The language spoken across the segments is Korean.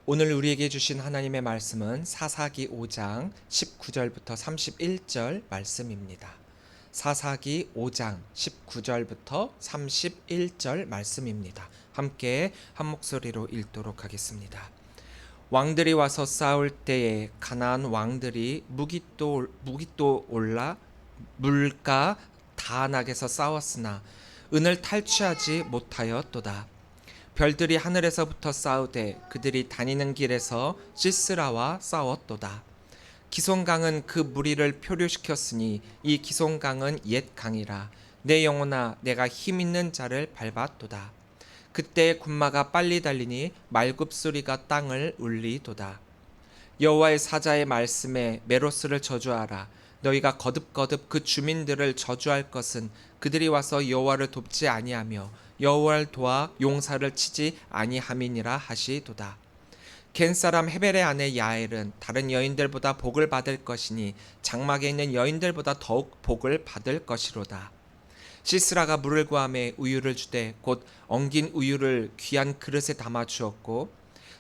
오늘 우리에게 주신 하나님의 말씀은 사사기 5장 19절부터 31절 말씀입니다. 사사기 5장 19절부터 31절 말씀입니다. 함께 한 목소리로 읽도록 하겠습니다. 왕들이 와서 싸울 때에 가나안 왕들이 무깃도 올라 물가 다낙에서 싸웠으나 은을 탈취하지 못하였도다. 별들이 하늘에서부터 싸우되 그들이 다니는 길에서 시스라와 싸웠도다. 기손강은 그 무리를 표류시켰으니 이 기손강은 옛 강이라. 내 영혼아 내가 힘있는 자를 밟았도다. 그때 군마가 빨리 달리니 말굽소리가 땅을 울리도다. 여호와의 사자의 말씀에 메로스를 저주하라. 너희가 거듭거듭 그 주민들을 저주할 것은 그들이 와서 여호와를 돕지 아니하며 여호와를 도와 용사를 치지 아니함이니라 하시도다. 겐 사람 헤벨의 아내 야엘은 다른 여인들보다 복을 받을 것이니 장막에 있는 여인들보다 더욱 복을 받을 것이로다. 시스라가 물을 구하매 우유를 주되 곧 엉긴 우유를 귀한 그릇에 담아 주었고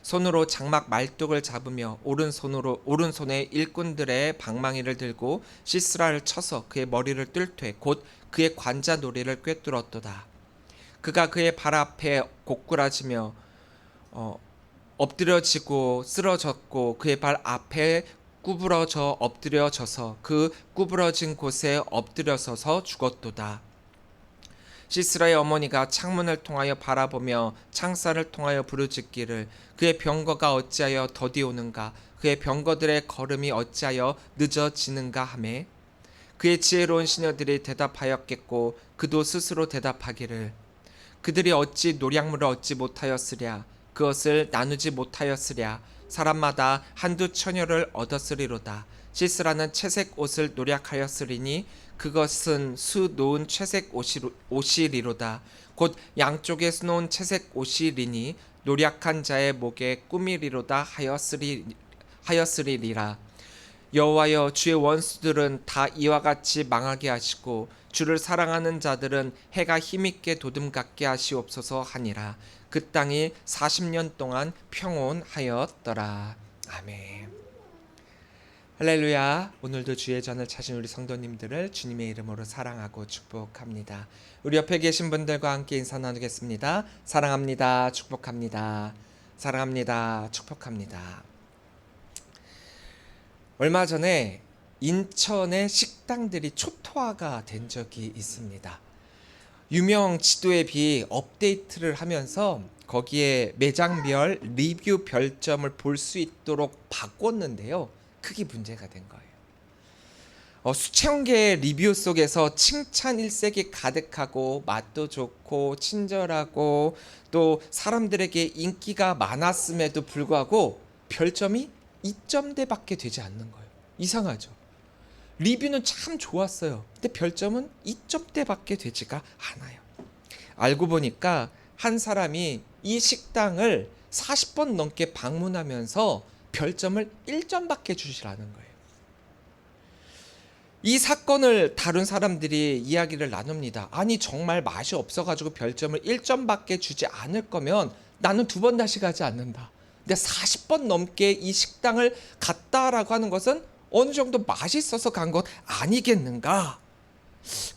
손으로 장막 말뚝을 잡으며 오른손에 일꾼들의 방망이를 들고 시스라를 쳐서 그의 머리를 뜰퇴 곧 그의 관자놀이를 꿰뚫었도다. 그가 그의 발 앞에 고꾸라지며 엎드려지고 쓰러졌고 그의 발 앞에 구부러져 엎드려져서 그 구부러진 곳에 엎드려서서 죽었도다. 시스라의 어머니가 창문을 통하여 바라보며 창살을 통하여 부르짖기를 그의 병거가 어찌하여 더디 오는가 그의 병거들의 걸음이 어찌하여 늦어지는가 하매 그의 지혜로운 시녀들이 대답하였겠고 그도 스스로 대답하기를 그들이 어찌 노량물을 얻지 못하였으랴 그것을 나누지 못하였으랴 사람마다 한두 처녀를 얻었으리로다. 시스라는 채색 옷을 노략하였으리니 그것은 수 놓은 채색 옷이리로다. 곧 양쪽에 수 놓은 채색 옷이리니 노략한 자의 목에 꾸미리로다 하였으리라. 여호와여 주의 원수들은 다 이와 같이 망하게 하시고 주를 사랑하는 자들은 해가 힘있게 도둠 같게 하시옵소서 하니라. 그 땅이 40년 동안 평온하였더라. 아멘. 할렐루야. 오늘도 주의 전을 찾은 우리 성도님들을 주님의 이름으로 사랑하고 축복합니다. 우리 옆에 계신 분들과 함께 인사 나누겠습니다. 사랑합니다. 축복합니다. 사랑합니다. 축복합니다. 얼마 전에 인천의 식당들이 초토화가 된 적이 있습니다. 유명 지도앱이 업데이트를 하면서 거기에 매장별 리뷰 별점을 볼 수 있도록 바꿨는데요. 크게 문제가 된 거예요. 수천 개의 리뷰 속에서 칭찬 일색이 가득하고 맛도 좋고 친절하고 또 사람들에게 인기가 많았음에도 불구하고 별점이 2점대밖에 되지 않는 거예요. 이상하죠. 리뷰는 참 좋았어요. 근데 별점은 2점대밖에 되지가 않아요. 알고 보니까 한 사람이 이 식당을 40번 넘게 방문하면서 별점을 1점밖에 주시라는 거예요. 이 사건을 다룬 사람들이 이야기를 나눕니다. 아니 정말 맛이 없어가지고 별점을 1점밖에 주지 않을 거면 나는 2번 다시 가지 않는다. 근데 40번 넘게 이 식당을 갔다라고 하는 것은 어느 정도 맛있어서 간 것 아니겠는가?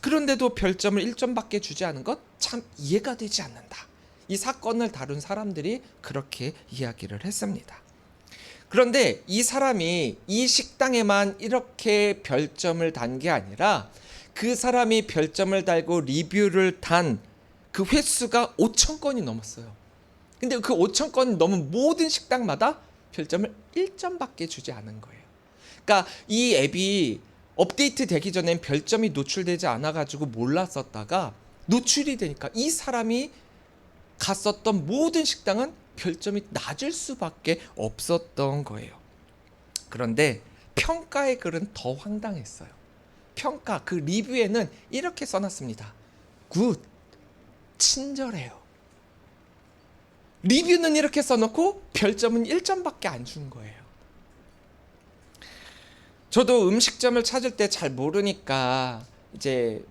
그런데도 별점을 1점밖에 주지 않은 것 참 이해가 되지 않는다. 이 사건을 다룬 사람들이 그렇게 이야기를 했습니다. 그런데 이 사람이 이 식당에만 이렇게 별점을 단 게 아니라 그 사람이 별점을 달고 리뷰를 단 그 횟수가 5천 건이 넘었어요. 근데 그 5천 건이 넘은 모든 식당마다 별점을 1점밖에 주지 않은 거예요. 그러니까 이 앱이 업데이트 되기 전엔 별점이 노출되지 않아가지고 몰랐었다가 노출이 되니까 이 사람이 갔었던 모든 식당은 별점이 낮을 수밖에 없었던 거예요. 그런데 평가의 글은 더 황당했어요. 평가 그 리뷰에는 이렇게 써놨습니다. 굿, 친절해요. 리뷰는 이렇게 써놓고 별점은 1점밖에 안 준 거예요. 저도 음식점을 찾을 때 잘 모르니까 이제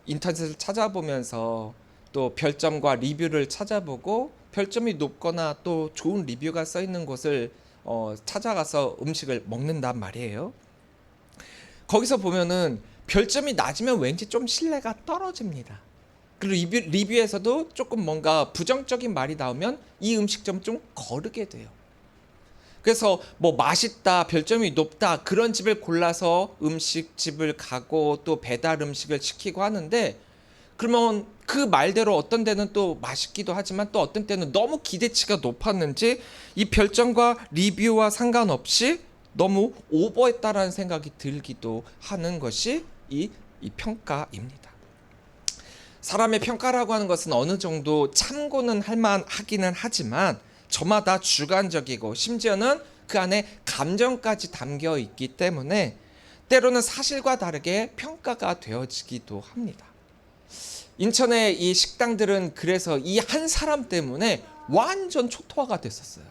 인터넷을 찾아보면서 또 별점과 리뷰를 찾아보고 별점이 높거나 또 좋은 리뷰가 써 있는 곳을 찾아가서 음식을 먹는단 말이에요. 거기서 보면은 별점이 낮으면 왠지 좀 신뢰가 떨어집니다. 그리고 리뷰에서도 조금 뭔가 부정적인 말이 나오면 이 음식점 좀 거르게 돼요. 그래서 뭐 맛있다, 별점이 높다 그런 집을 골라서 음식집을 가고 또 배달 음식을 시키고 하는데, 그러면 그 말대로 어떤 데는 또 맛있기도 하지만 또 어떤 때는 너무 기대치가 높았는지 이 별점과 리뷰와 상관없이 너무 오버했다라는 생각이 들기도 하는 것이 이 평가입니다. 사람의 평가라고 하는 것은 어느 정도 참고는 할 만하기는 하지만 저마다 주관적이고 심지어는 그 안에 감정까지 담겨 있기 때문에 때로는 사실과 다르게 평가가 되어지기도 합니다. 인천의 이 식당들은 그래서 이 한 사람 때문에 완전 초토화가 됐었어요.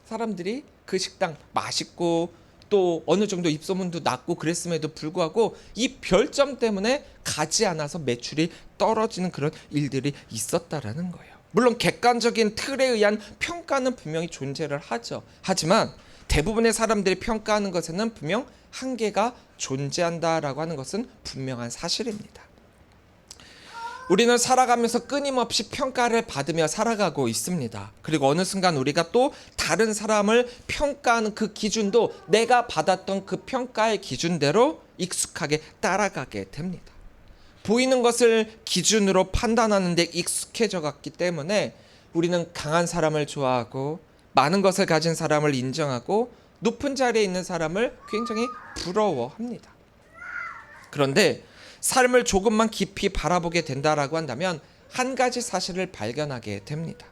사람들이 그 식당 맛있고 또 어느 정도 입소문도 났고 그랬음에도 불구하고 이 별점 때문에 가지 않아서 매출이 떨어지는 그런 일들이 있었다라는 거예요. 물론 객관적인 틀에 의한 평가는 분명히 존재를 하죠. 하지만 대부분의 사람들이 평가하는 것에는 분명 한계가 존재한다라고 하는 것은 분명한 사실입니다. 우리는 살아가면서 끊임없이 평가를 받으며 살아가고 있습니다. 그리고 어느 순간 우리가 또 다른 사람을 평가하는 그 기준도 내가 받았던 그 평가의 기준대로 익숙하게 따라가게 됩니다. 보이는 것을 기준으로 판단하는 데 익숙해져 갔기 때문에 우리는 강한 사람을 좋아하고 많은 것을 가진 사람을 인정하고 높은 자리에 있는 사람을 굉장히 부러워합니다. 그런데 삶을 조금만 깊이 바라보게 된다라고 한다면 한 가지 사실을 발견하게 됩니다.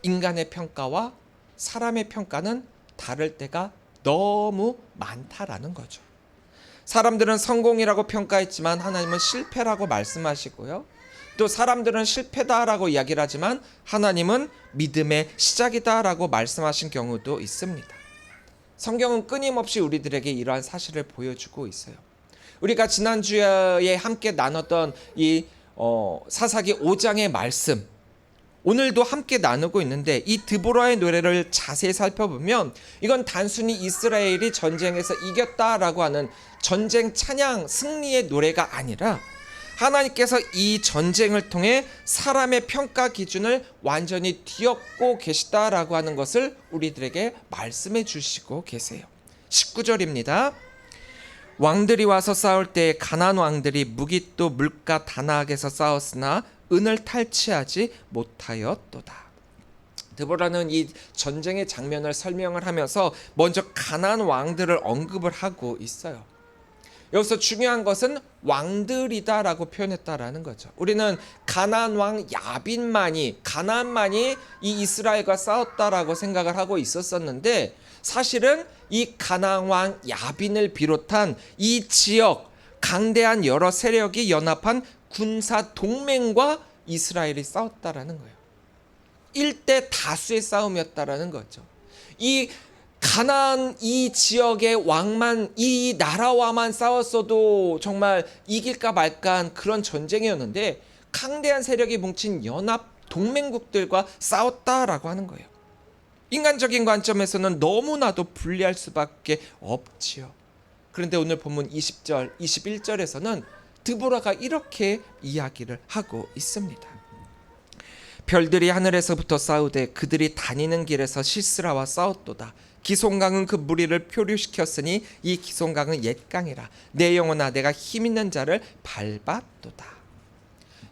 인간의 평가와 사람의 평가는 다를 때가 너무 많다라는 거죠. 사람들은 성공이라고 평가했지만 하나님은 실패라고 말씀하시고요. 또 사람들은 실패다라고 이야기를 하지만 하나님은 믿음의 시작이다라고 말씀하신 경우도 있습니다. 성경은 끊임없이 우리들에게 이러한 사실을 보여주고 있어요. 우리가 지난주에 함께 나눴던 이 사사기 5장의 말씀, 오늘도 함께 나누고 있는데 이 드보라의 노래를 자세히 살펴보면 이건 단순히 이스라엘이 전쟁에서 이겼다라고 하는 전쟁 찬양 승리의 노래가 아니라 하나님께서 이 전쟁을 통해 사람의 평가 기준을 완전히 뒤엎고 계시다라고 하는 것을 우리들에게 말씀해 주시고 계세요. 19절입니다. 왕들이 와서 싸울 때 가나안 왕들이 무기또 물가 다나악에서 싸웠으나 은을 탈취하지 못하였도다. 드보라는 이 전쟁의 장면을 설명을 하면서 먼저 가나안 왕들을 언급을 하고 있어요. 여기서 중요한 것은 왕들이다라고 표현했다라는 거죠. 우리는 가나안 왕 야빈만이 가나안만이 이 이스라엘과 싸웠다라고 생각을 하고 있었었는데 사실은 이 가나안 왕 야빈을 비롯한 이 지역 강대한 여러 세력이 연합한 군사 동맹과 이스라엘이 싸웠다라는 거예요. 일대 다수의 싸움이었다라는 거죠. 이 가나안 이 지역의 왕만 이 나라와만 싸웠어도 정말 이길까 말까한 그런 전쟁이었는데 강대한 세력이 뭉친 연합 동맹국들과 싸웠다라고 하는 거예요. 인간적인 관점에서는 너무나도 불리할 수밖에 없지요. 그런데 오늘 본문 20절, 21절에서는 드보라가 이렇게 이야기를 하고 있습니다. 별들이 하늘에서부터 싸우되 그들이 다니는 길에서 시스라와 싸웠도다. 기송강은 그 무리를 표류시켰으니 이 기송강은 옛강이라. 내 영혼아 내가 힘있는 자를 밟았도다.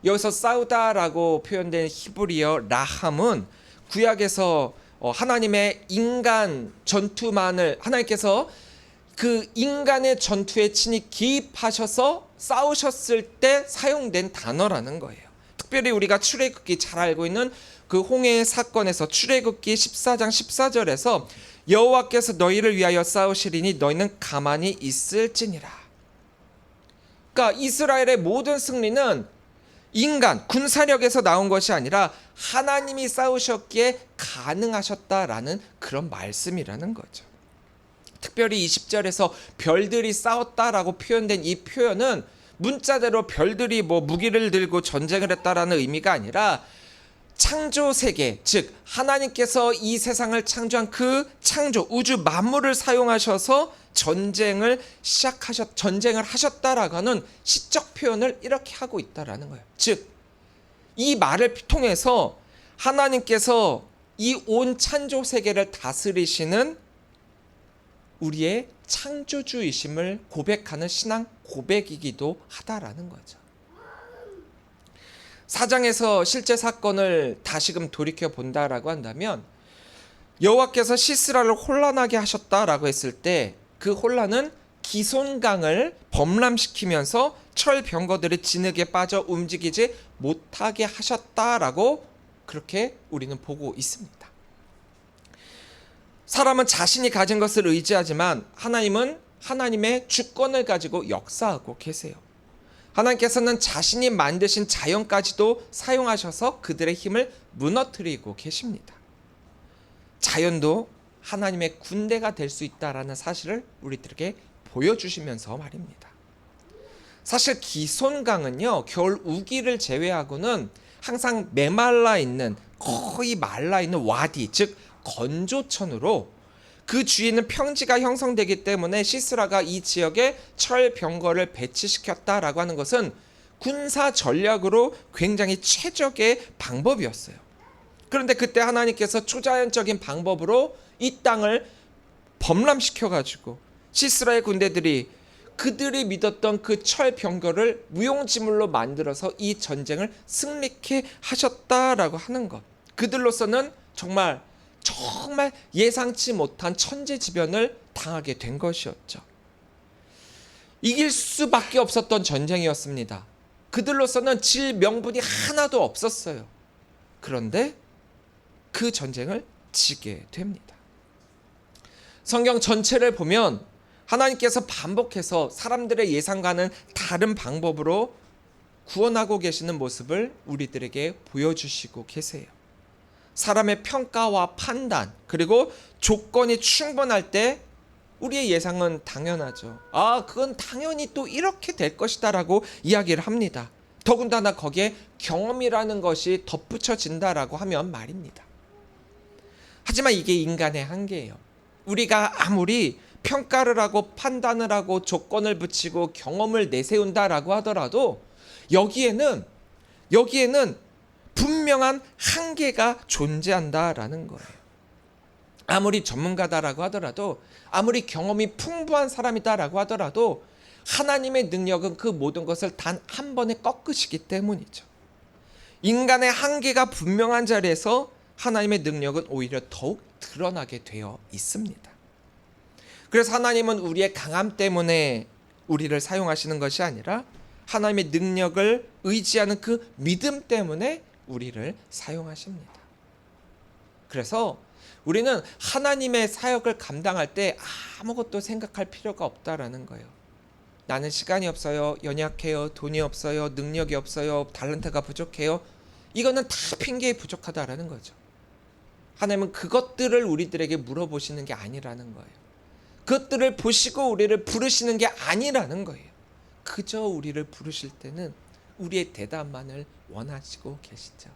여기서 싸우다라고 표현된 히브리어 라함은 구약에서 하나님의 인간 전투만을 하나님께서 그 인간의 전투에 친히 개입하셔서 싸우셨을 때 사용된 단어라는 거예요. 특별히 우리가 출애굽기 잘 알고 있는 그 홍해 사건에서 출애굽기 14장 14절에서 여호와께서 너희를 위하여 싸우시리니 너희는 가만히 있을지니라. 그러니까 이스라엘의 모든 승리는 인간 군사력에서 나온 것이 아니라 하나님이 싸우셨기에 가능하셨다라는 그런 말씀이라는 거죠. 특별히 20절에서 별들이 싸웠다라고 표현된 이 표현은 문자대로 별들이 뭐 무기를 들고 전쟁을 했다라는 의미가 아니라 창조 세계, 즉 하나님께서 이 세상을 창조한 그 창조 우주 만물을 사용하셔서 전쟁을 하셨다라고 하는 시적 표현을 이렇게 하고 있다라는 거예요. 즉 이 말을 통해서 하나님께서 이 온 창조 세계를 다스리시는 우리의 창조주이심을 고백하는 신앙 고백이기도 하다라는 거죠. 4장에서 실제 사건을 다시금 돌이켜 본다라고 한다면 여호와께서 시스라를 혼란하게 하셨다라고 했을 때 그 혼란은 기손강을 범람시키면서 철병거들이 진흙에 빠져 움직이지 못하게 하셨다라고 그렇게 우리는 보고 있습니다. 사람은 자신이 가진 것을 의지하지만 하나님은 하나님의 주권을 가지고 역사하고 계세요. 하나님께서는 자신이 만드신 자연까지도 사용하셔서 그들의 힘을 무너뜨리고 계십니다. 자연도 하나님의 군대가 될 수 있다라는 사실을 우리들에게 보여주시면서 말입니다. 사실 기손강은요, 겨울 우기를 제외하고는 항상 메말라 있는, 거의 말라 있는 와디, 즉 건조천으로 그 주위에는 평지가 형성되기 때문에 시스라가 이 지역에 철병거를 배치시켰다라고 하는 것은 군사 전략으로 굉장히 최적의 방법이었어요. 그런데 그때 하나님께서 초자연적인 방법으로 이 땅을 범람시켜가지고 시스라의 군대들이 그들이 믿었던 그 철병거를 무용지물로 만들어서 이 전쟁을 승리케 하셨다라고 하는 것. 그들로서는 정말 예상치 못한 천재지변을 당하게 된 것이었죠. 이길 수밖에 없었던 전쟁이었습니다. 그들로서는 질 명분이 하나도 없었어요. 그런데 그 전쟁을 지게 됩니다. 성경 전체를 보면 하나님께서 반복해서 사람들의 예상과는 다른 방법으로 구원하고 계시는 모습을 우리들에게 보여주시고 계세요. 사람의 평가와 판단 그리고 조건이 충분할 때 우리의 예상은 당연하죠. 그건 당연히 또 이렇게 될 것이다 라고 이야기를 합니다. 더군다나 거기에 경험이라는 것이 덧붙여진다라고 하면 말입니다. 하지만 이게 인간의 한계예요. 우리가 아무리 평가를 하고 판단을 하고 조건을 붙이고 경험을 내세운다라고 하더라도 여기에는 분명한 한계가 존재한다라는 거예요. 아무리 전문가다라고 하더라도 아무리 경험이 풍부한 사람이다라고 하더라도 하나님의 능력은 그 모든 것을 단 한 번에 꺾으시기 때문이죠. 인간의 한계가 분명한 자리에서 하나님의 능력은 오히려 더욱 드러나게 되어 있습니다. 그래서 하나님은 우리의 강함 때문에 우리를 사용하시는 것이 아니라 하나님의 능력을 의지하는 그 믿음 때문에 우리를 사용하십니다. 그래서 우리는 하나님의 사역을 감당할 때 아무것도 생각할 필요가 없다라는 거예요. 나는 시간이 없어요, 연약해요, 돈이 없어요, 능력이 없어요, 탤런트가 부족해요. 이거는 다 핑계에 부족하다라는 거죠. 하나님은 그것들을 우리들에게 물어보시는 게 아니라는 거예요. 그것들을 보시고 우리를 부르시는 게 아니라는 거예요. 그저 우리를 부르실 때는 우리의 대답만을 원하시고 계시죠.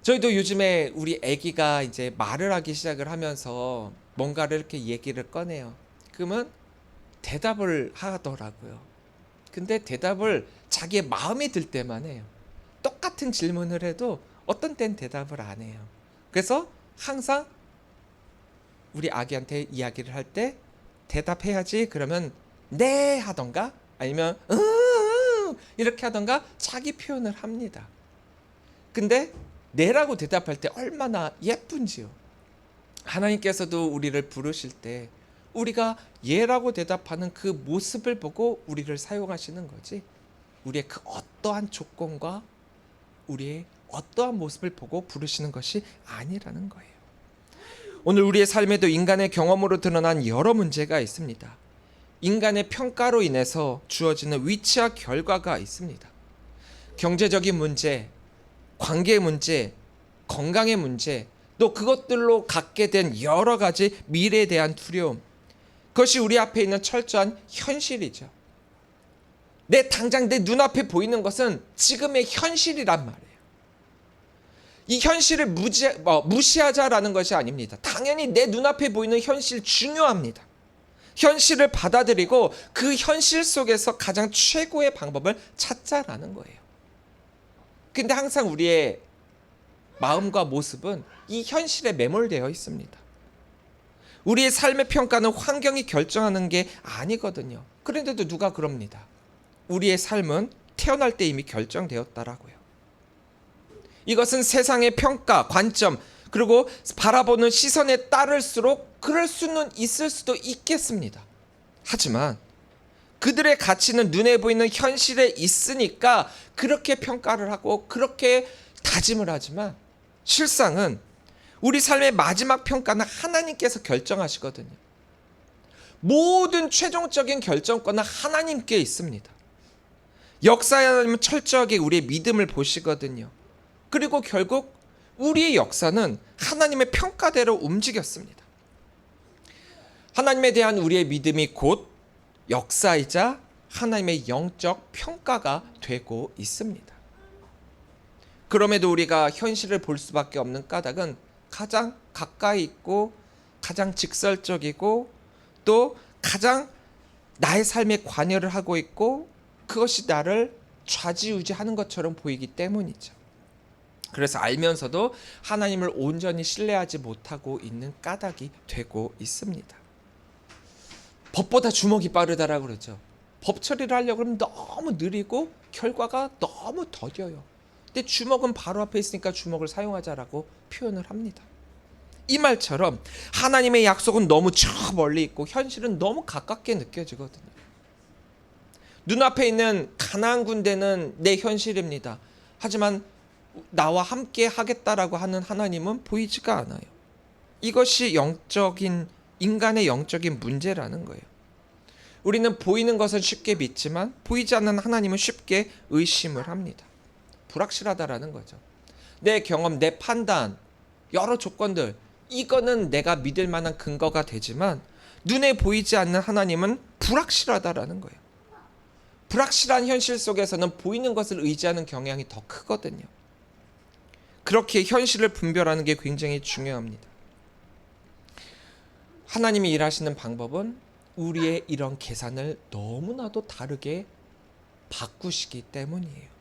저희도 요즘에 우리 아기가 이제 말을 하기 시작을 하면서 뭔가를 이렇게 얘기를 꺼내요. 그러면 대답을 하더라고요. 근데 대답을 자기의 마음이 들 때만 해요. 똑같은 질문을 해도 어떤 땐 대답을 안 해요. 그래서 항상 우리 아기한테 이야기를 할 때 대답해야지 그러면 네 하던가 아니면 이렇게 하던가 자기 표현을 합니다. 근데 네라고 대답할 때 얼마나 예쁜지요. 하나님께서도 우리를 부르실 때 우리가 예라고 대답하는 그 모습을 보고 우리를 사용하시는 거지, 우리의 그 어떠한 조건과 우리의 어떠한 모습을 보고 부르시는 것이 아니라는 거예요. 오늘 우리의 삶에도 인간의 경험으로 드러난 여러 문제가 있습니다. 인간의 평가로 인해서 주어지는 위치와 결과가 있습니다. 경제적인 문제, 관계의 문제, 건강의 문제, 또 그것들로 갖게 된 여러 가지 미래에 대한 두려움, 그것이 우리 앞에 있는 철저한 현실이죠. 당장 내 눈앞에 보이는 것은 지금의 현실이란 말이에요. 이 현실을 무시하자라는 것이 아닙니다. 당연히 내 눈앞에 보이는 현실 중요합니다. 현실을 받아들이고 그 현실 속에서 가장 최고의 방법을 찾자라는 거예요. 근데 항상 우리의 마음과 모습은 이 현실에 매몰되어 있습니다. 우리의 삶의 평가는 환경이 결정하는 게 아니거든요. 그런데도 누가 그럽니다. 우리의 삶은 태어날 때 이미 결정되었다라고요. 이것은 세상의 평가, 관점, 그리고 바라보는 시선에 따를수록 그럴 수는 있을 수도 있겠습니다. 하지만 그들의 가치는 눈에 보이는 현실에 있으니까 그렇게 평가를 하고 그렇게 다짐을 하지만 실상은 우리 삶의 마지막 평가는 하나님께서 결정하시거든요. 모든 최종적인 결정권은 하나님께 있습니다. 역사의 하나님은 철저하게 우리의 믿음을 보시거든요. 그리고 결국 우리의 역사는 하나님의 평가대로 움직였습니다. 하나님에 대한 우리의 믿음이 곧 역사이자 하나님의 영적 평가가 되고 있습니다. 그럼에도 우리가 현실을 볼 수밖에 없는 까닭은 가장 가까이 있고 가장 직설적이고 또 가장 나의 삶에 관여를 하고 있고 그것이 나를 좌지우지하는 것처럼 보이기 때문이죠. 그래서 알면서도 하나님을 온전히 신뢰하지 못하고 있는 까닭이 되고 있습니다. 법보다 주먹이 빠르다라고 그러죠. 법 처리를 하려고 하면 너무 느리고 결과가 너무 더뎌요. 근데 주먹은 바로 앞에 있으니까 주먹을 사용하자라고 표현을 합니다. 이 말처럼 하나님의 약속은 너무 저 멀리 있고 현실은 너무 가깝게 느껴지거든요. 눈앞에 있는 가나안 군대는 내 현실입니다. 하지만 나와 함께 하겠다라고 하는 하나님은 보이지가 않아요. 이것이 인간의 영적인 문제라는 거예요. 우리는 보이는 것은 쉽게 믿지만 보이지 않는 하나님은 쉽게 의심을 합니다. 불확실하다라는 거죠. 내 경험, 내 판단, 여러 조건들 이거는 내가 믿을 만한 근거가 되지만 눈에 보이지 않는 하나님은 불확실하다라는 거예요. 불확실한 현실 속에서는 보이는 것을 의지하는 경향이 더 크거든요. 그렇게 현실을 분별하는 게 굉장히 중요합니다. 하나님이 일하시는 방법은 우리의 이런 계산을 너무나도 다르게 바꾸시기 때문이에요.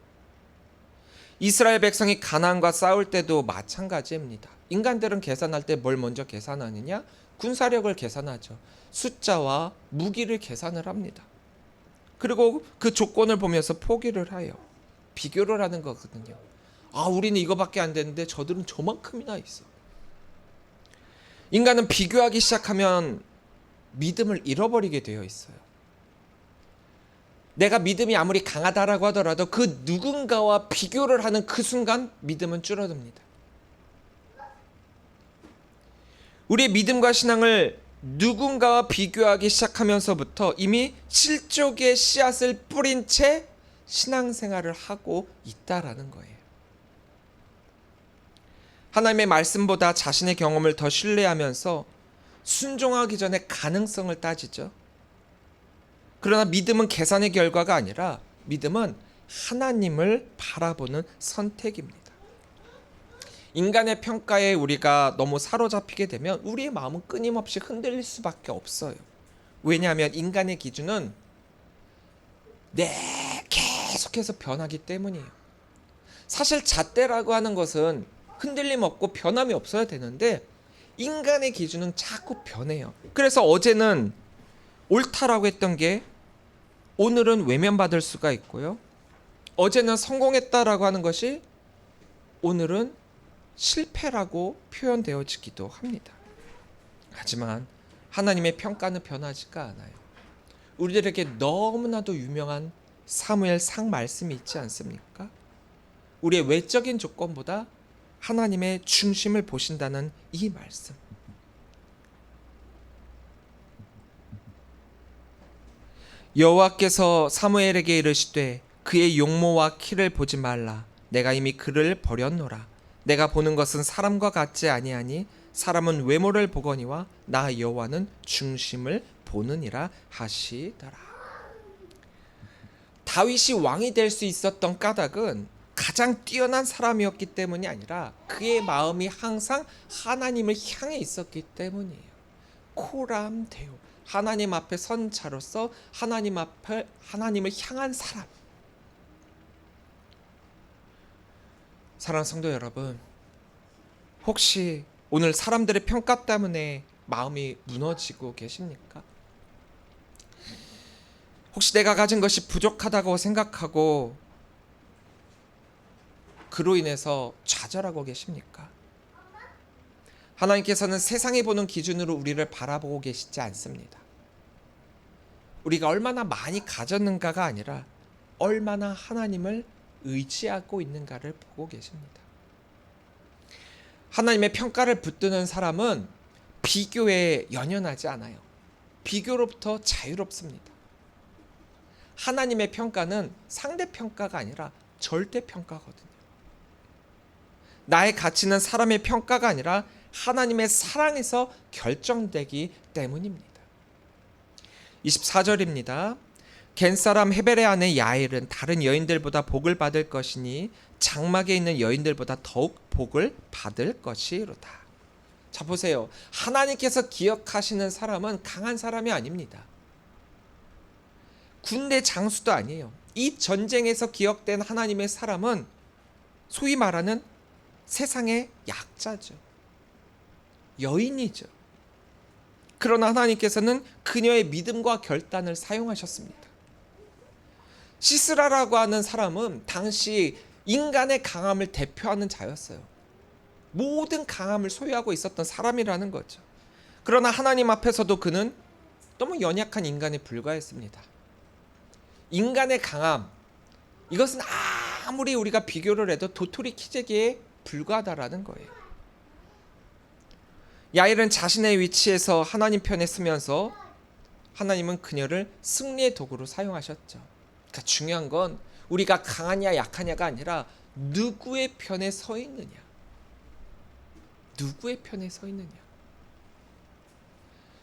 이스라엘 백성이 가나안과 싸울 때도 마찬가지입니다. 인간들은 계산할 때 뭘 먼저 계산하느냐? 군사력을 계산하죠. 숫자와 무기를 계산을 합니다. 그리고 그 조건을 보면서 포기를 해요. 비교를 하는 거거든요. 우리는 이거밖에 안 되는데 저들은 저만큼이나 있어. 인간은 비교하기 시작하면 믿음을 잃어버리게 되어 있어요. 내가 믿음이 아무리 강하다라고 하더라도 그 누군가와 비교를 하는 그 순간 믿음은 줄어듭니다. 우리의 믿음과 신앙을 누군가와 비교하기 시작하면서부터 이미 실족의 씨앗을 뿌린 채 신앙생활을 하고 있다라는 거예요. 하나님의 말씀보다 자신의 경험을 더 신뢰하면서 순종하기 전에 가능성을 따지죠. 그러나 믿음은 계산의 결과가 아니라 믿음은 하나님을 바라보는 선택입니다. 인간의 평가에 우리가 너무 사로잡히게 되면 우리의 마음은 끊임없이 흔들릴 수밖에 없어요. 왜냐하면 인간의 기준은 계속해서 변하기 때문이에요. 사실 잣대라고 하는 것은 흔들림 없고 변함이 없어야 되는데 인간의 기준은 자꾸 변해요. 그래서 어제는 옳다라고 했던 게 오늘은 외면받을 수가 있고요. 어제는 성공했다라고 하는 것이 오늘은 실패라고 표현되어지기도 합니다. 하지만 하나님의 평가는 변하지가 않아요. 우리들에게 너무나도 유명한 사무엘상 말씀이 있지 않습니까? 우리의 외적인 조건보다 하나님의 중심을 보신다는 이 말씀. 여호와께서 사무엘에게 이르시되 그의 용모와 키를 보지 말라. 내가 이미 그를 버렸노라. 내가 보는 것은 사람과 같지 아니하니 사람은 외모를 보거니와 나 여호와는 중심을 보느니라 하시더라. 다윗이 왕이 될 수 있었던 까닭은 가장 뛰어난 사람이었기 때문이 아니라 그의 마음이 항상 하나님을 향해 있었기 때문이에요. 코람 데오, 하나님 앞에 선 자로서 하나님을 향한 사람. 사랑하는 성도 여러분, 혹시 오늘 사람들의 평가 때문에 마음이 무너지고 계십니까? 혹시 내가 가진 것이 부족하다고 생각하고 그로 인해서 좌절하고 계십니까? 하나님께서는 세상이 보는 기준으로 우리를 바라보고 계시지 않습니다. 우리가 얼마나 많이 가졌는가가 아니라 얼마나 하나님을 의지하고 있는가를 보고 계십니다. 하나님의 평가를 붙드는 사람은 비교에 연연하지 않아요. 비교로부터 자유롭습니다. 하나님의 평가는 상대평가가 아니라 절대평가거든요. 나의 가치는 사람의 평가가 아니라 하나님의 사랑에서 결정되기 때문입니다. 24절입니다. 겐사람 헤벨의 아내 야엘은 다른 여인들보다 복을 받을 것이니 장막에 있는 여인들보다 더욱 복을 받을 것이로다. 자, 보세요. 하나님께서 기억하시는 사람은 강한 사람이 아닙니다. 군대 장수도 아니에요. 이 전쟁에서 기억된 하나님의 사람은 소위 말하는 세상의 약자죠. 여인이죠. 그러나 하나님께서는 그녀의 믿음과 결단을 사용하셨습니다. 시스라라고 하는 사람은 당시 인간의 강함을 대표하는 자였어요. 모든 강함을 소유하고 있었던 사람이라는 거죠. 그러나 하나님 앞에서도 그는 너무 연약한 인간에 불과했습니다. 인간의 강함, 이것은 아무리 우리가 비교를 해도 도토리 키재기에 불과하다라는 거예요. 야엘은 자신의 위치에서 하나님 편에 서면서 하나님은 그녀를 승리의 도구로 사용하셨죠. 그러니까 중요한 건 우리가 강하냐 약하냐가 아니라 누구의 편에 서 있느냐. 누구의 편에 서 있느냐.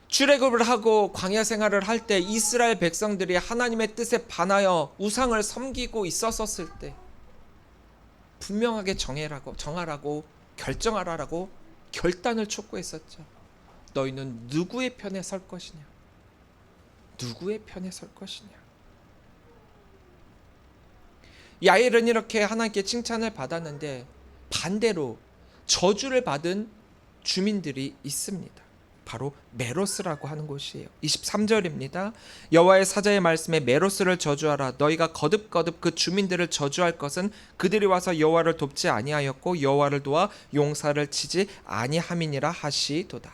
출애굽을 하고 광야 생활을 할 때 이스라엘 백성들이 하나님의 뜻에 반하여 우상을 섬기고 있었을 때 분명하게 정하라고 결정하라고 결단을 촉구했었죠. 너희는 누구의 편에 설 것이냐? 누구의 편에 설 것이냐? 야엘은 이렇게 하나님께 칭찬을 받았는데 반대로 저주를 받은 주민들이 있습니다. 바로 메로스라고 하는 곳이에요. 23절입니다. 여호와의 사자의 말씀에 메로스를 저주하라. 너희가 거듭거듭 그 주민들을 저주할 것은 그들이 와서 여호와를 돕지 아니하였고 여호와를 도와 용사를 치지 아니함이니라 하시도다.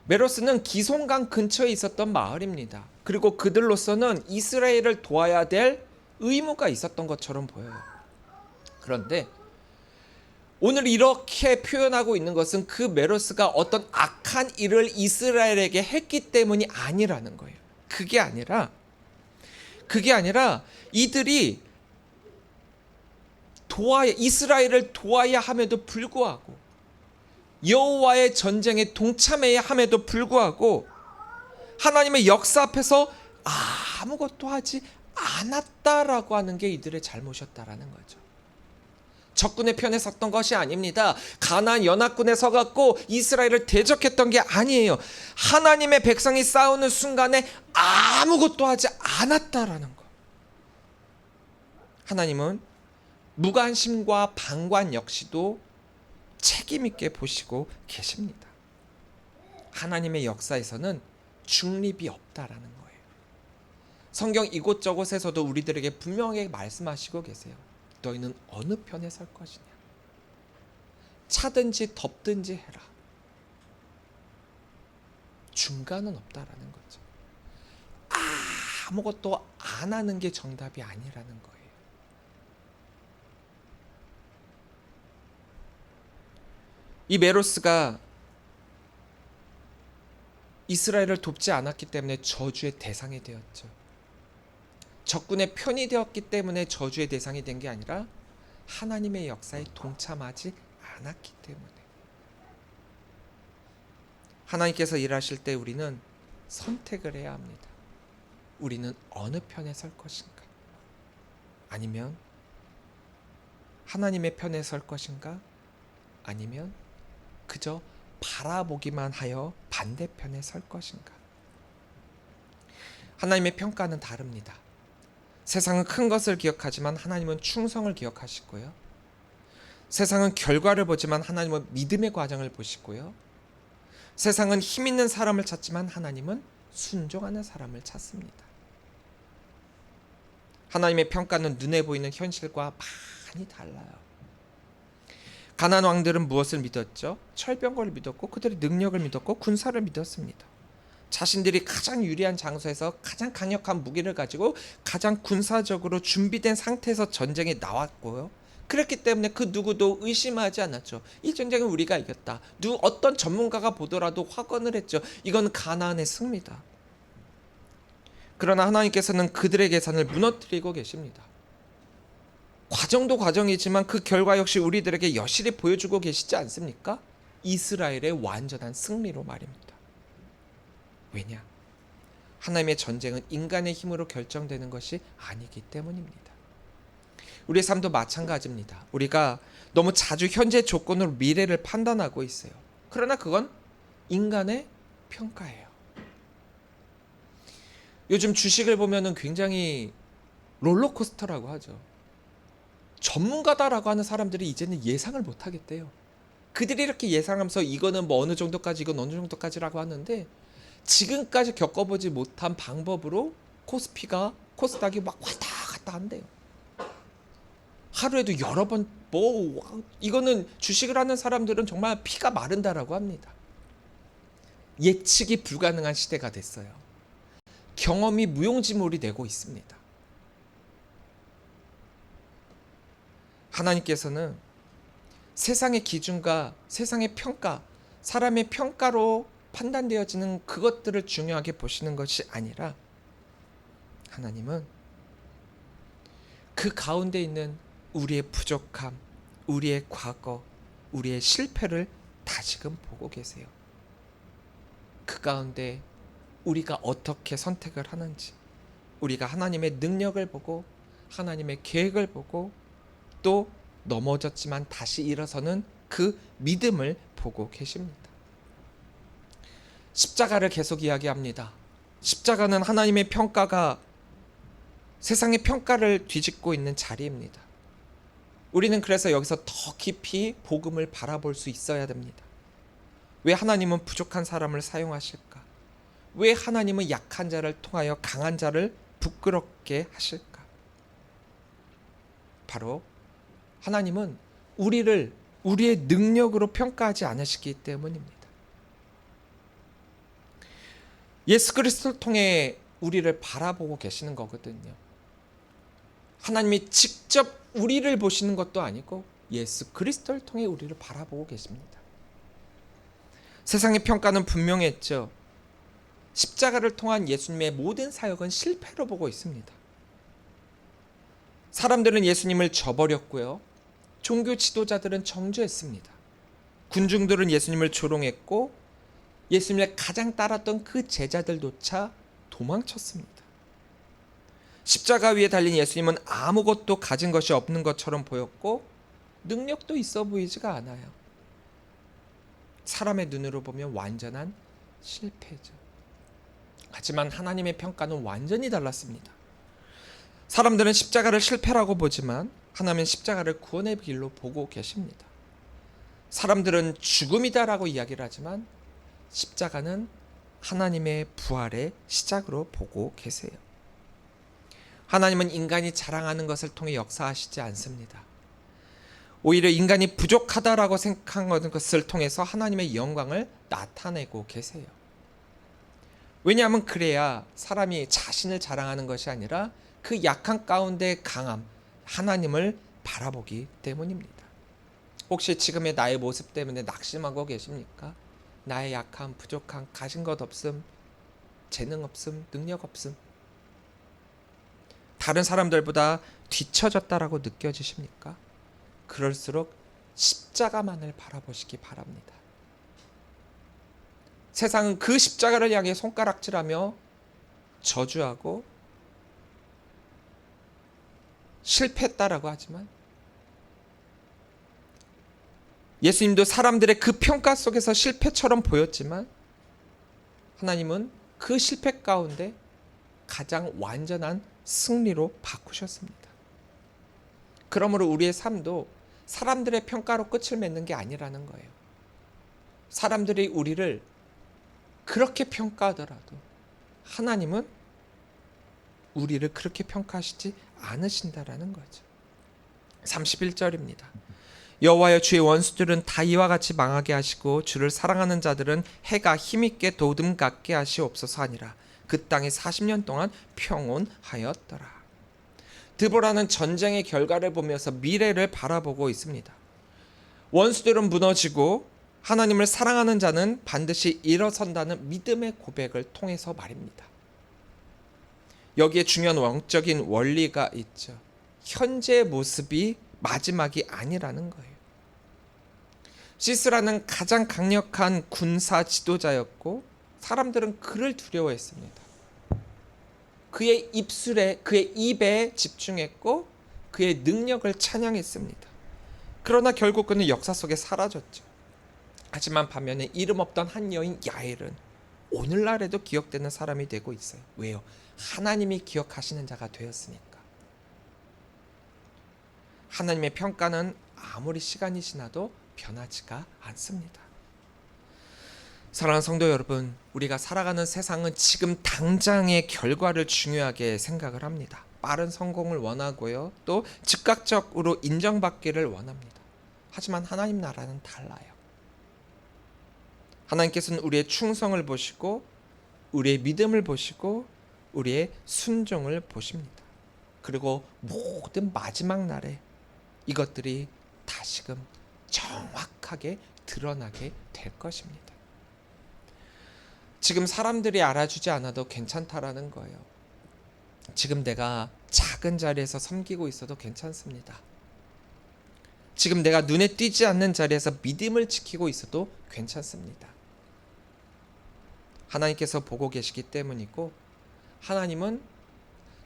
메로스는 기송강 근처에 있었던 마을입니다. 그리고 그들로서는 이스라엘을 도와야 될 의무가 있었던 것처럼 보여요. 그런데 오늘 이렇게 표현하고 있는 것은 그 메로스가 어떤 악한 일을 이스라엘에게 했기 때문이 아니라는 거예요. 그게 아니라 이들이 이스라엘을 도와야 함에도 불구하고 여호와의 전쟁에 동참해야 함에도 불구하고 하나님의 역사 앞에서 아무것도 하지 않았다라고 하는 게 이들의 잘못이었다라는 거죠. 적군의 편에 섰던 것이 아닙니다. 가나안 연합군에 서갖고 이스라엘을 대적했던 게 아니에요. 하나님의 백성이 싸우는 순간에 아무것도 하지 않았다라는 거. 하나님은 무관심과 방관 역시도 책임 있게 보시고 계십니다. 하나님의 역사에서는 중립이 없다라는 거예요. 성경 이곳저곳에서도 우리들에게 분명하게 말씀하시고 계세요. 너희는 어느 편에 설 것이냐. 차든지 덥든지 해라. 중간은 없다라는 거죠. 아무것도 안 하는 게 정답이 아니라는 거예요. 이 메로스가 이스라엘을 돕지 않았기 때문에 저주의 대상이 되었죠. 적군의 편이 되었기 때문에 저주의 대상이 된 게 아니라 하나님의 역사에 동참하지 않았기 때문에. 하나님께서 일하실 때 우리는 선택을 해야 합니다. 우리는 어느 편에 설 것인가? 아니면 하나님의 편에 설 것인가? 아니면 그저 바라보기만 하여 반대편에 설 것인가? 하나님의 평가는 다릅니다. 세상은 큰 것을 기억하지만 하나님은 충성을 기억하시고요. 세상은 결과를 보지만 하나님은 믿음의 과정을 보시고요. 세상은 힘 있는 사람을 찾지만 하나님은 순종하는 사람을 찾습니다. 하나님의 평가는 눈에 보이는 현실과 많이 달라요. 가나안 왕들은 무엇을 믿었죠? 철병거를 믿었고 그들의 능력을 믿었고 군사를 믿었습니다. 자신들이 가장 유리한 장소에서 가장 강력한 무기를 가지고 가장 군사적으로 준비된 상태에서 전쟁에 나왔고요. 그렇기 때문에 그 누구도 의심하지 않았죠. 이 전쟁은 우리가 이겼다. 어떤 전문가가 보더라도 확언을 했죠. 이건 가나안의 승리다. 그러나 하나님께서는 그들의 계산을 무너뜨리고 계십니다. 과정도 과정이지만 그 결과 역시 우리들에게 여실히 보여주고 계시지 않습니까? 이스라엘의 완전한 승리로 말입니다. 왜냐? 하나님의 전쟁은 인간의 힘으로 결정되는 것이 아니기 때문입니다. 우리의 삶도 마찬가지입니다. 우리가 너무 자주 현재 조건으로 미래를 판단하고 있어요. 그러나 그건 인간의 평가예요. 요즘 주식을 보면은 굉장히 롤러코스터라고 하죠. 전문가다라고 하는 사람들이 이제는 예상을 못 하겠대요. 그들이 이렇게 예상하면서 이거는 뭐 어느 정도까지 이건 어느 정도까지라고 하는데 지금까지 겪어보지 못한 방법으로 코스닥이 막 왔다 갔다 한대요. 하루에도 여러 번 이거는 주식을 하는 사람들은 정말 피가 마른다라고 합니다. 예측이 불가능한 시대가 됐어요. 경험이 무용지물이 되고 있습니다. 하나님께서는 세상의 기준과 세상의 평가, 사람의 평가로 판단되어지는 그것들을 중요하게 보시는 것이 아니라 하나님은 그 가운데 있는 우리의 부족함, 우리의 과거, 우리의 실패를 다시금 보고 계세요. 그 가운데 우리가 어떻게 선택을 하는지, 우리가 하나님의 능력을 보고 하나님의 계획을 보고 또 넘어졌지만 다시 일어서는 그 믿음을 보고 계십니다. 십자가를 계속 이야기합니다. 십자가는 하나님의 평가가 세상의 평가를 뒤집고 있는 자리입니다. 우리는 그래서 여기서 더 깊이 복음을 바라볼 수 있어야 됩니다. 왜 하나님은 부족한 사람을 사용하실까? 왜 하나님은 약한 자를 통하여 강한 자를 부끄럽게 하실까? 바로 하나님은 우리를 우리의 능력으로 평가하지 않으시기 때문입니다. 예수 그리스도를 통해 우리를 바라보고 계시는 거거든요. 하나님이 직접 우리를 보시는 것도 아니고 예수 그리스도를 통해 우리를 바라보고 계십니다. 세상의 평가는 분명했죠. 십자가를 통한 예수님의 모든 사역은 실패로 보고 있습니다. 사람들은 예수님을 저버렸고요. 종교 지도자들은 정죄했습니다. 군중들은 예수님을 조롱했고 예수님을 가장 따랐던 그 제자들조차 도망쳤습니다. 십자가 위에 달린 예수님은 아무것도 가진 것이 없는 것처럼 보였고 능력도 있어 보이지가 않아요. 사람의 눈으로 보면 완전한 실패죠. 하지만 하나님의 평가는 완전히 달랐습니다. 사람들은 십자가를 실패라고 보지만 하나님은 십자가를 구원의 길로 보고 계십니다. 사람들은 죽음이다라고 이야기를 하지만 십자가는 하나님의 부활의 시작으로 보고 계세요. 하나님은 인간이 자랑하는 것을 통해 역사하시지 않습니다. 오히려 인간이 부족하다라고 생각하는 것을 통해서 하나님의 영광을 나타내고 계세요. 왜냐하면 그래야 사람이 자신을 자랑하는 것이 아니라 그 약한 가운데 강함, 하나님을 바라보기 때문입니다. 혹시 지금의 나의 모습 때문에 낙심하고 계십니까? 나의 약함, 부족함, 가진 것 없음, 재능 없음, 능력 없음, 다른 사람들보다 뒤처졌다라고 느껴지십니까? 그럴수록 십자가만을 바라보시기 바랍니다. 세상은 그 십자가를 향해 손가락질하며 저주하고 실패했다라고 하지만 예수님도 사람들의 그 평가 속에서 실패처럼 보였지만 하나님은 그 실패 가운데 가장 완전한 승리로 바꾸셨습니다. 그러므로 우리의 삶도 사람들의 평가로 끝을 맺는 게 아니라는 거예요. 사람들이 우리를 그렇게 평가하더라도 하나님은 우리를 그렇게 평가하시지 않으신다라는 거죠. 31절입니다. 여호와여, 주의 원수들은 다 이와 같이 망하게 하시고 주를 사랑하는 자들은 해가 힘있게 도둠 같게 하시옵소서 하니라. 그 땅이 40년 동안 평온하였더라. 드보라는 전쟁의 결과를 보면서 미래를 바라보고 있습니다. 원수들은 무너지고 하나님을 사랑하는 자는 반드시 일어선다는 믿음의 고백을 통해서 말입니다. 여기에 중요한 영적인 원리가 있죠. 현재의 모습이 마지막이 아니라는 거예요. 시스라는 가장 강력한 군사 지도자였고 사람들은 그를 두려워했습니다. 그의 입에 집중했고 그의 능력을 찬양했습니다. 그러나 결국 그는 역사 속에 사라졌죠. 하지만 반면에 이름 없던 한 여인 야엘은 오늘날에도 기억되는 사람이 되고 있어요. 왜요? 하나님이 기억하시는 자가 되었으니까. 하나님의 평가는 아무리 시간이 지나도 변하지가 않습니다. 사랑하는 성도 여러분, 우리가 살아가는 세상은 지금 당장의 결과를 중요하게 생각을 합니다. 빠른 성공을 원하고요. 또 즉각적으로 인정받기를 원합니다. 하지만 하나님 나라는 달라요. 하나님께서는 우리의 충성을 보시고 우리의 믿음을 보시고 우리의 순종을 보십니다. 그리고 모든 마지막 날에 이것들이 다시금 정확하게 드러나게 될 것입니다. 지금 사람들이 알아주지 않아도 괜찮다라는 거예요. 지금 내가 작은 자리에서 섬기고 있어도 괜찮습니다. 지금 내가 눈에 띄지 않는 자리에서 믿음을 지키고 있어도 괜찮습니다. 하나님께서 보고 계시기 때문이고 하나님은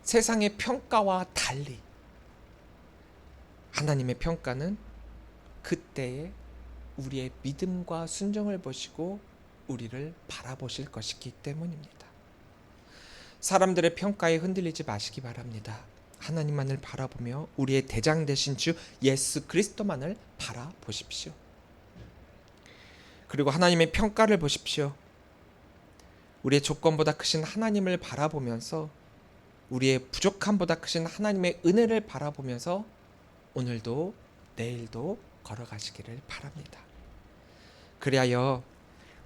세상의 평가와 달리 하나님의 평가는 그때의 우리의 믿음과 순종을 보시고 우리를 바라보실 것이기 때문입니다. 사람들의 평가에 흔들리지 마시기 바랍니다. 하나님만을 바라보며 우리의 대장 되신 주 예수 그리스도만을 바라보십시오. 그리고 하나님의 평가를 보십시오. 우리의 조건보다 크신 하나님을 바라보면서 우리의 부족함보다 크신 하나님의 은혜를 바라보면서 오늘도 내일도 걸어가시기를 바랍니다. 그리하여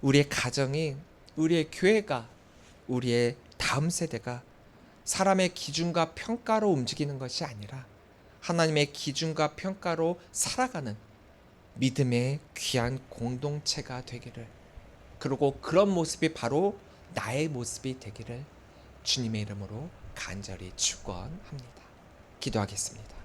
우리의 가정이, 우리의 교회가, 우리의 다음 세대가 사람의 기준과 평가로 움직이는 것이 아니라 하나님의 기준과 평가로 살아가는 믿음의 귀한 공동체가 되기를, 그리고 그런 모습이 바로 나의 모습이 되기를 주님의 이름으로 간절히 축원합니다. 기도하겠습니다.